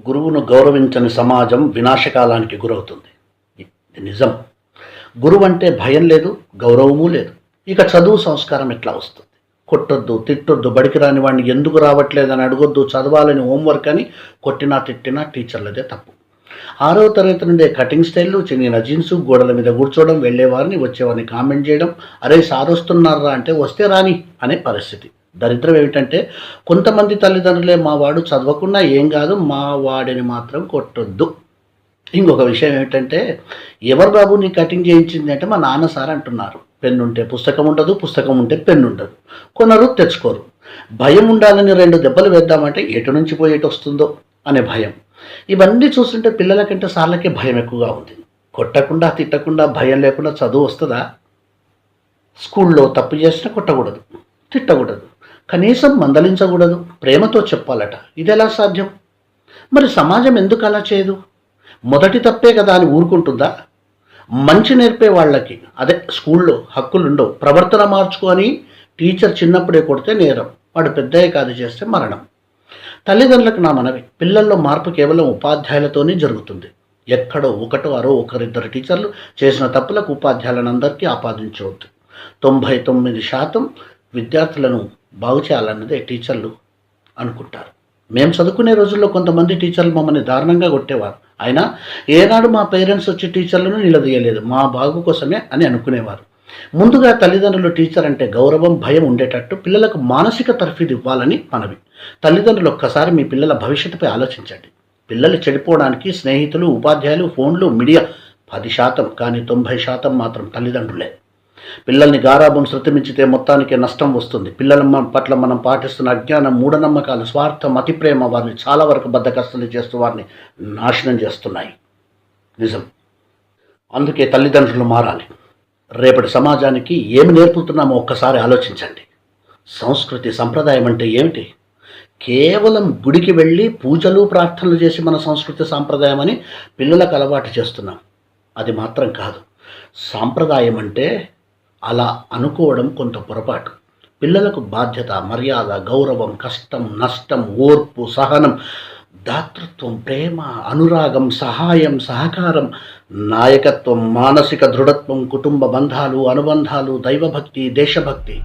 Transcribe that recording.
గురువును గౌరవించని సమాజం వినాశకాలానికి గురవుతుంది. ఇది నిజం. గురువు అంటే భయం లేదు, గౌరవము లేదు. ఇక చదువు సంస్కారం ఎట్లా వస్తుంది? కొట్టొద్దు, తిట్టొద్దు, బడికి రాని వాడిని ఎందుకు రావట్లేదని అడగొద్దు, చదవాలని హోంవర్క్ అని కొట్టినా తిట్టినా టీచర్లదే తప్పు. 6వ తరగతి నుండే కటింగ్ స్టైల్లు, చిన్న జీన్సు, గోడల మీద కూర్చోవడం, వెళ్ళేవారిని వచ్చేవారిని కామెంట్ చేయడం, అరే సార్ వస్తున్నారా అంటే వస్తే రాని అనే పరిస్థితి. దరిద్రం ఏమిటంటే కొంతమంది తల్లిదండ్రులే మా వాడు చదవకుండా ఏం కాదు, మా వాడిని మాత్రం కొట్టొద్దు. ఇంకొక విషయం ఏమిటంటే, ఎవరు బాబు నీ కటింగ్ చేయించింది అంటే మా నాన్న సార్ అంటున్నారు. పెన్ను ఉంటే పుస్తకం ఉండదు, పుస్తకం ఉంటే పెన్ను ఉండదు. కొనరు, తెచ్చుకోరు. భయం ఉండాలని 2 దెబ్బలు వేద్దామంటే ఎటు నుంచి పోయి ఎటు వస్తుందో అనే భయం. ఇవన్నీ చూస్తుంటే పిల్లల కంటే సార్లకే భయం ఎక్కువగా ఉంది. కొట్టకుండా తిట్టకుండా భయం లేకుండా చదువు వస్తుందా? స్కూల్లో తప్పు చేసినా కొట్టకూడదు, తిట్టకూడదు, కనీసం మందలించకూడదు, ప్రేమతో చెప్పాలట. ఇది ఎలా సాధ్యం? మరి సమాజం ఎందుకు అలా చేయదు? మొదటి తప్పే కదా అని ఊరుకుంటుందా? మంచి నేర్పే వాళ్ళకి అదే స్కూల్లో హక్కులుండవు. ప్రవర్తన మార్చుకొని టీచర్ చిన్నప్పుడే కొడితే నేరం, వాడు పెద్దయ్య కాదు చేస్తే మరణం. తల్లిదండ్రులకు నా మనవి, పిల్లల్లో మార్పు కేవలం ఉపాధ్యాయులతోనే జరుగుతుంది. ఎక్కడో ఒకటో అరో ఒకరిద్దరు టీచర్లు చేసిన తప్పులకు ఉపాధ్యాయులందరికీ ఆపాదించవద్దు. 99% విద్యార్థులను బాగు చేయాలన్నదే టీచర్లు అనుకుంటారు. మేము చదువుకునే రోజుల్లో కొంతమంది టీచర్లు మమ్మల్ని దారుణంగా కొట్టేవారు. అయినా ఏనాడు మా పేరెంట్స్ వచ్చి టీచర్లను నిలదీయలేదు, మా బాగు కోసమే అని అనుకునేవారు. ముందుగా తల్లిదండ్రులు టీచర్ అంటే గౌరవం, భయం ఉండేటట్టు పిల్లలకు మానసిక తర్ఫీదు ఇవ్వాలని మనవి. తల్లిదండ్రులు ఒక్కసారి మీ పిల్లల భవిష్యత్తుపై ఆలోచించండి. పిల్లలు చెడిపోవడానికి స్నేహితులు, ఉపాధ్యాయులు, ఫోన్లు, మీడియా 10%, కానీ 90% మాత్రం తల్లిదండ్రులే. పిల్లల్ని గారాబం శృతిమించితే మొత్తానికే నష్టం వస్తుంది. పిల్లల పట్ల మనం పాటిస్తున్న అజ్ఞానం, మూఢనమ్మకాలు, స్వార్థం, అతి ప్రేమ వారిని చాలా వరకు బద్ధకస్తులు చేస్తూ వారిని నాశనం చేస్తున్నాయి. నిజం. అందుకే తల్లిదండ్రులు మారాలి. రేపటి సమాజానికి ఏమి నేర్పుతున్నామో ఒక్కసారి ఆలోచించండి. సంస్కృతి, సంప్రదాయం అంటే ఏమిటి? కేవలం గుడికి వెళ్ళి పూజలు, ప్రార్థనలు చేసి మన సంస్కృతి సాంప్రదాయం అని పిల్లలకు అలవాటు చేస్తున్నాం. అది మాత్రం కాదు. సాంప్రదాయం అంటే అలా అనుకోవడం కొంత పొరపాటు. పిల్లలకు బాధ్యత, మర్యాద, గౌరవం, కష్టం, నష్టం, ఓర్పు, సహనం, దాతృత్వం, ప్రేమ, అనురాగం, సహాయం, సహకారం, నాయకత్వం, మానసిక దృఢత్వం, కుటుంబ బంధాలు, అనుబంధాలు, దైవభక్తి, దేశభక్తి